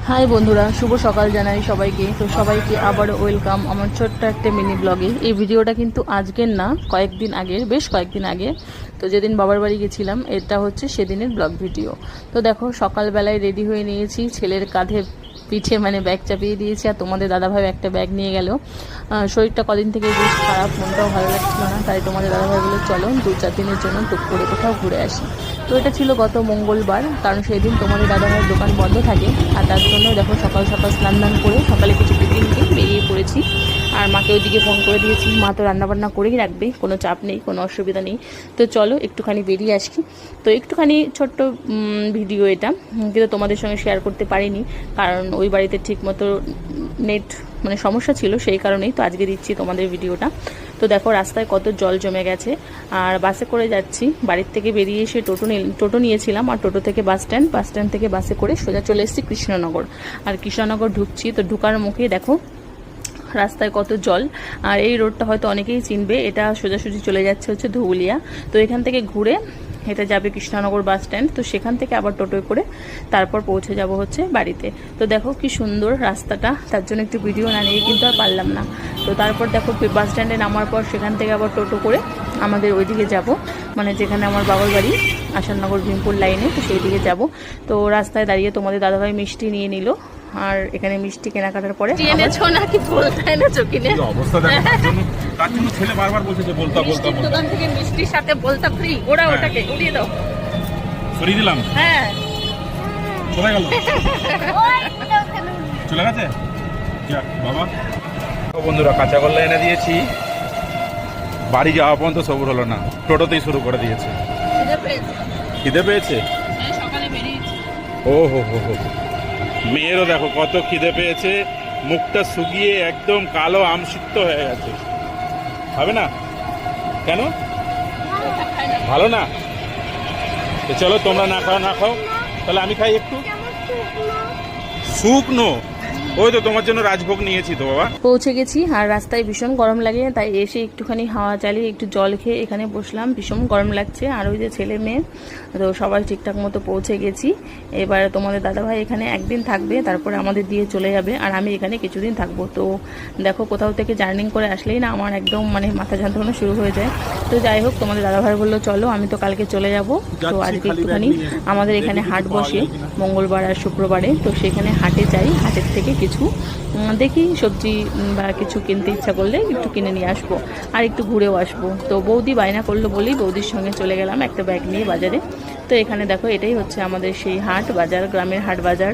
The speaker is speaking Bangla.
হাই বন্ধুরা, শুভ সকাল জানাই সবাইকে। তো সবাইকে আবার ওয়েলকাম আমার ছোট্ট একটা মিনি ব্লগে। এই ভিডিওটা কিন্তু আজকের না, কয়েকদিন আগের, বেশ কয়েকদিন আগে। তো যেদিন বাবার বাড়ি গেছিলাম, এটা হচ্ছে সেদিনের ব্লগ ভিডিও। তো দেখো, সকালবেলায় রেডি হয়ে নিয়েছি, ছেলের কাঁধে পিঠে মানে ব্যাগ চাপিয়ে দিয়েছি, আর তোমাদের দাদাভাই একটা ব্যাগ নিয়ে গেল। শরীরটা কদিন থেকে বেশ খারাপ, মনটাও ভালো লাগছিল না, তাই তোমাদের দাদাভাই বলে চলো 2-4 দিনের জন্য টুক করে কোথাও ঘুরে আসি। তো এটা ছিল গত মঙ্গলবার, কারণ সেই দিন তোমাদের দাদাভাইয়ের দোকান বন্ধ থাকে, আর তার জন্য দেখো সকাল সকাল স্নান দান করে সকালে কিছু টিফিন নিয়ে বেরিয়ে পড়েছি। আর মাকে ওইদিকে ফোন করে দিয়েছি, মা তো রান্নাবান্না করেই রাখবে, কোনো চাপ নেই, কোনো অসুবিধা নেই। তো চলো একটুখানি বেরিয়ে আসি। তো একটুখানি ছোট্ট ভিডিও এটা, কিন্তু তোমাদের সঙ্গে শেয়ার করতে পারিনি, কারণ ওই বাড়িতে ঠিকমতো নেট মানে সমস্যা ছিল, সেই কারণেই তো আজকে দিচ্ছি তোমাদের ভিডিওটা। তো দেখো রাস্তায় কত জল জমে গেছে, আর বাসে করে যাচ্ছি। বাড়ির থেকে বেরিয়ে এসে টোটো নিয়েছিলাম, আর টোটো থেকে বাস স্ট্যান্ড থেকে বাসে করে সোজা চলে এসেছি কৃষ্ণনগর। আর কৃষ্ণনগর ঢুকছি, তো ঢুকার মুখেই দেখো রাস্তায় কত জল। আর এই রোডটা হয়তো অনেকেই চিনবে, এটা সোজাসুজি চলে যাচ্ছে হচ্ছে ধুবুলিয়া। তো এখান থেকে ঘুরে এটা যাবে কৃষ্ণনগর বাস স্ট্যান্ড, তো সেখান থেকে আবার টোটোয় করে তারপর পৌঁছে যাব হচ্ছে বাড়িতে। তো দেখো কি সুন্দর রাস্তাটা, তার জন্য একটু ভিডিও না নিয়ে কিন্তু আর পারলাম না। তো তারপর দেখো বাস স্ট্যান্ডে নামার পর সেখান থেকে আবার টোটো করে আমাদের ওইদিকে যাব, মানে যেখানে আমার বাবার বাড়ি আসাননগর ভীমপুর লাইনে, তো সেই দিকে যাব। তো রাস্তায় দাঁড়িয়ে তোমাদের দাদাভাই মিষ্টি নিয়ে নিল, আর এখানে মিষ্টি কেনাকাটার পরে এনেছো নাকি বলতে এনেছো কিনে অবস্থা দেখো, তার জন্য ছেলে বারবার বলছে যে বলতা দোকান থেকে মিষ্টির সাথে বলতা ফ্রি, ওরা ওটাকে উড়িয়ে দাও। সরিয়ে দিলাম। হ্যাঁ, কোথায় গেল? চলে গেছে বাবা। বন্ধুরা, কাঁচা গোল্লা এনে দিয়েছি, বাড়ি যাওয়া পর্যন্ত সবুর হলো না, টোটোতেই শুরু করে দিয়েছে। খিদে পেয়েছে, ও হো হো হো। মেয়েরও দেখো কত খিদে পেয়েছে, মুখটা শুকিয়ে একদম কালো আমসিক্ত হয়ে গেছে। হবে না কেন? ভালো না? তো চলো, তোমরা না খাও, তাহলে আমি খাই একটু। শুকনো, ওই তো তোমার জন্য রাজভোগ নিয়েছি তো বাবা। পৌঁছে গেছি, আর রাস্তায় ভীষণ গরম লাগে, তাই এসে একটুখানি হাওয়া চালিয়ে একটু জল খেয়ে এখানে বসলাম। ভীষণ গরম লাগছে, আর ওই যে ছেলে মেয়ে তো সবাই ঠিকঠাক মতো পৌঁছে গেছি। এবার তোমাদের দাদাভাই এখানে একদিন থাকবে, তারপরে আমাদের দিয়ে চলে যাবে, আর আমি এখানে কিছুদিন থাকবো। তো দেখো, কোথাও থেকে জার্নিং করে আসলেই না আমার একদম মানে মাথা যন্ত্রণা শুরু হয়ে যায়। তো যাই হোক, তোমাদের দাদাভাই বললো চলো, আমি তো কালকে চলে যাব। তো আজকে একটুখানি আমাদের এখানে হাট বসে মঙ্গলবার আর শুক্রবারে, তো সেখানে হাটে যাই, হাটের থেকে কিছু দেখি সবজি বা কিছু কিনতে ইচ্ছা করলে একটু কিনে নিয়ে আসবো, আর একটু ঘুরেও আসবো। তো বৌদি বায়না করলো বলেই বৌদির সঙ্গে চলে গেলাম একটা ব্যাগ নিয়ে বাজারে। তো এখানে দেখো, এটাই হচ্ছে আমাদের সেই হাট বাজার, গ্রামের হাট বাজার।